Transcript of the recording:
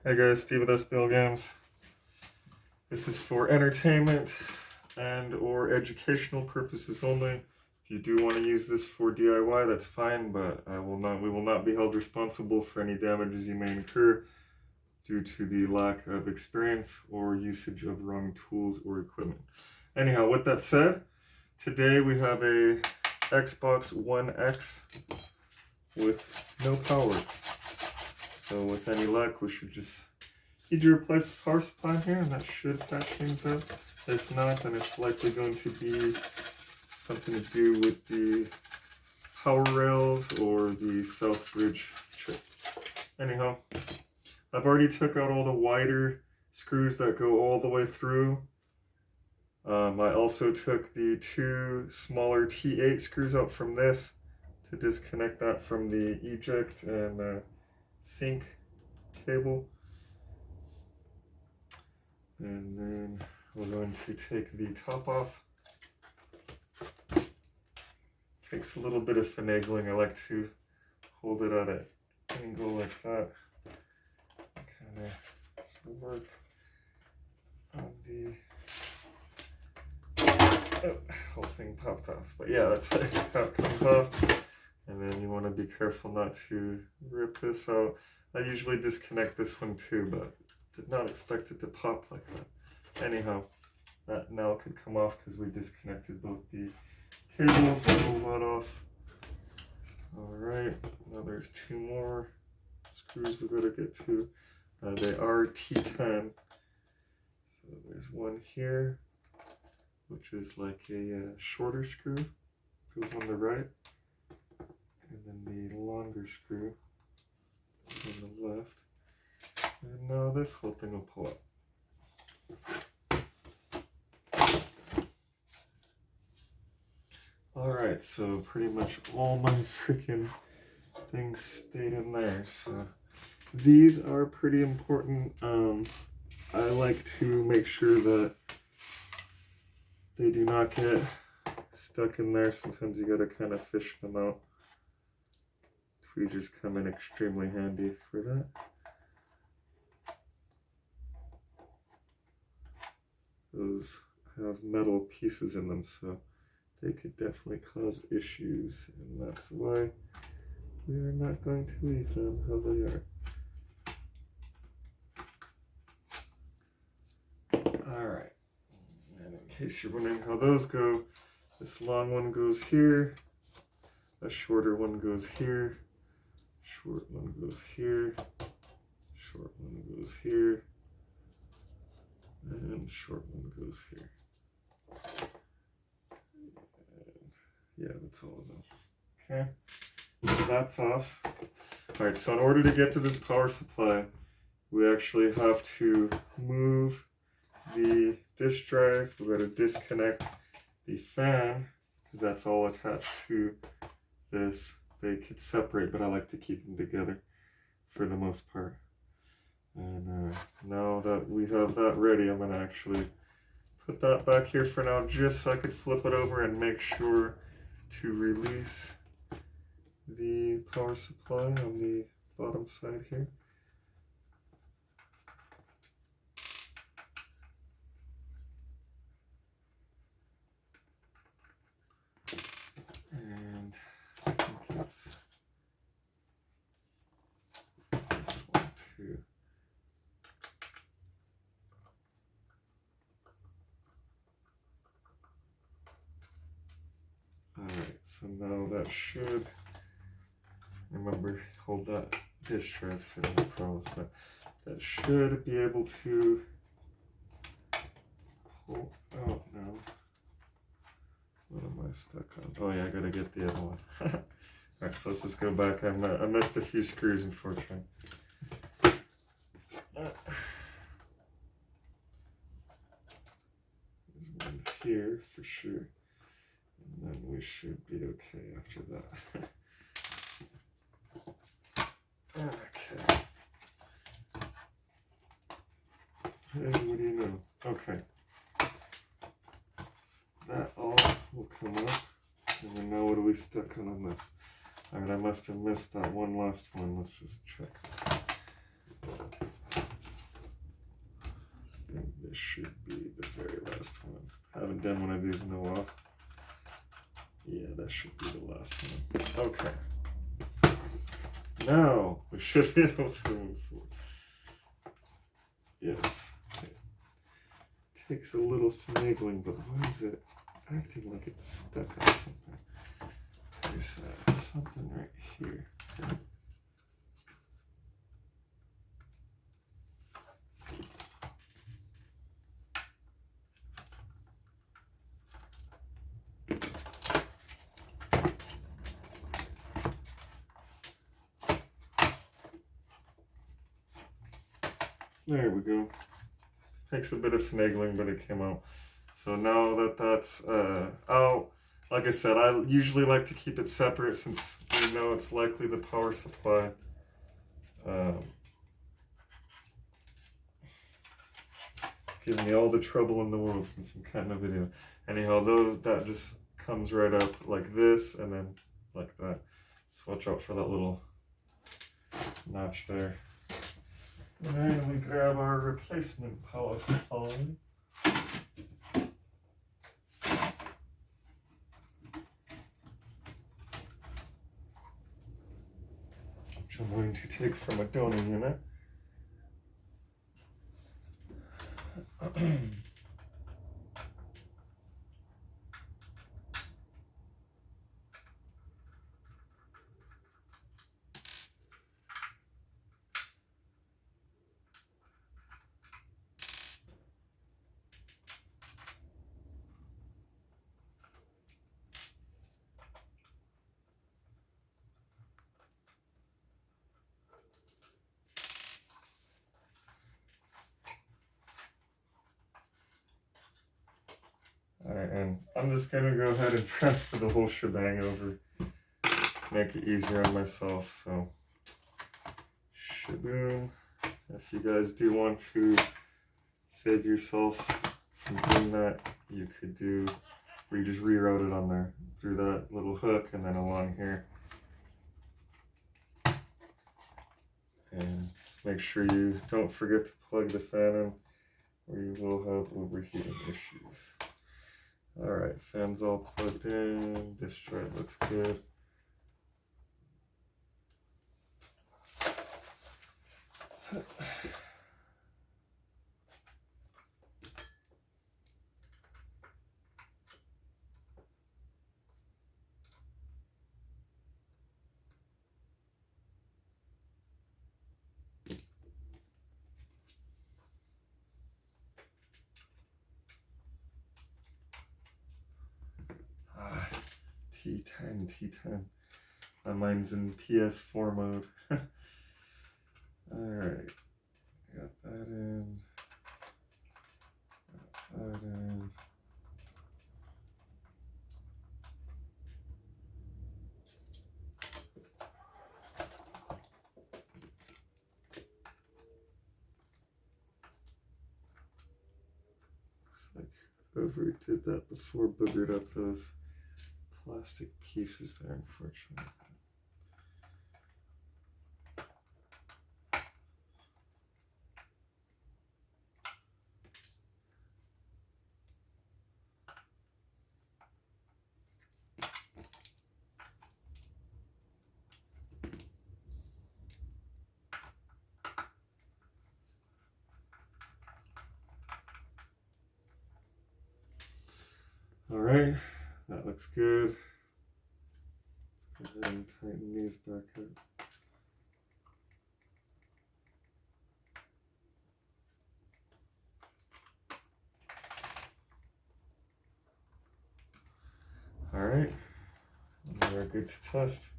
Hey guys, Steve with SBL Games. This is for entertainment and or educational purposes only. If you do want to use this for DIY, that's fine, but we will not be held responsible for any damages you may incur due to the lack of experience or usage of wrong tools or equipment. Anyhow, with that said, today we have a Xbox One X with no power. So with any luck, we should just need to replace the power supply here, and that should patch things up. If not, then it's likely going to be something to do with the power rails or the south bridge chip. Anyhow, I've already took out all the wider screws that go all the way through. I also took the two smaller T8 screws out from this to disconnect that from the eject and sync cable. And then we're going to take the top off. Takes a little bit of finagling. I like to hold it at an angle like that. Kind of work on the whole thing popped off. But yeah, that's how it comes off. And then you want to be careful not to rip this out. I usually disconnect this one too, but did not expect it to pop like that. Anyhow, that now can come off because we disconnected both the cables. Pull that off. Alright, now there's two more screws we gotta get to. They are T10. So there's one here, which is like a shorter screw, goes on the right. And then the longer screw on the left. And now this whole thing will pull up. Alright, so pretty much all my freaking things stayed in there. So these are pretty important. I like to make sure that they do not get stuck in there. Sometimes you gotta kind of fish them out. Tweezers come in extremely handy for that. Those have metal pieces in them, so they could definitely cause issues, and that's why we are not going to leave them how they are. Alright, and in case you're wondering how those go, this long one goes here, a shorter one goes here, short one goes here, short one goes here, and short one goes here. And yeah, that's all of them. Okay, so that's off. Alright, so in order to get to this power supply, we actually have to move the disk drive. We've got to disconnect the fan, because that's all attached to this. They could separate, but I like to keep them together for the most part. And now that we have that ready, I'm going to actually put that back here for now, just so I could flip it over and make sure to release the power supply on the bottom side here. And I think it's this one too. Alright, so now that should, remember, hold that disk drive so no problems, but that should be able to pull out now. What am I stuck on? Oh yeah, I gotta get the other one. Alright, so let's just go back. I missed a few screws, unfortunately. There's one here for sure. And then we should be okay after that. Okay. Hey, what do you know? Okay. That all will come up. And then now what are we stuck on this? Alright, I must have missed that one last one. Let's just check. This should be the very last one. I haven't done one of these in a while. Yeah, that should be the last one. Okay. Now we should be able to move forward. Yes. It takes a little finagling, but why is it acting like it's stuck on something? There's something right here. There we go. Takes a bit of finagling, but it came out. So now that that's out, like I said, I usually like to keep it separate since we know it's likely the power supply. Giving me all the trouble in the world since I'm cutting a video. Anyhow, that just comes right up like this and then like that. So watch out for that little notch there. And then we grab our replacement power supply. Which I'm going to take from a donor unit. Alright, and I'm just going to go ahead and transfer the whole shebang over, make it easier on myself, so shaboom. If you guys do want to save yourself from doing that, you could do, where you just reroute it on there, through that little hook and then along here. And just make sure you don't forget to plug the fan in, or you will have overheating issues. Alright, fan's all plugged in, this joint looks good. T10, T10. My mind's in PS4 mode. Alright, got that in. Got that in. Looks like whoever did that before boogered up those plastic pieces there, unfortunately. All right, that looks good. Let's go ahead and tighten these back up. All right, we're good to test.